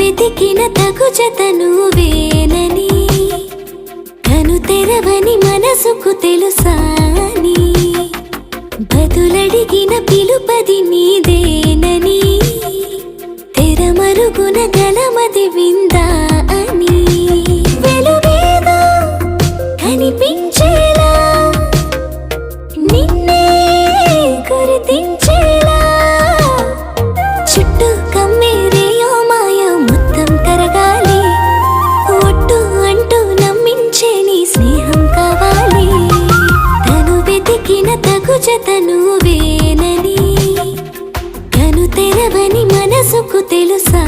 వెతికిన తగు జత నువ్వేనని, కను తెరవని మనసుకు తెలుసాని, బదులడిగిన పిలుపది నీదేనని, తెరమరుగున గలమది విందా అని, వెలుగేదో కనిపించేలా నిన్నే గుర్తించేలా, చుట్టూ కమ్మేరేయో మాయ మొత్తం కరగాలి, ఒట్టు అంటూ నమ్మించే నీ స్నేహం కావాలి, తను వెతికిన తగు జత నువ్వేనని, కను తెరవని మనసుకు తెలుసా.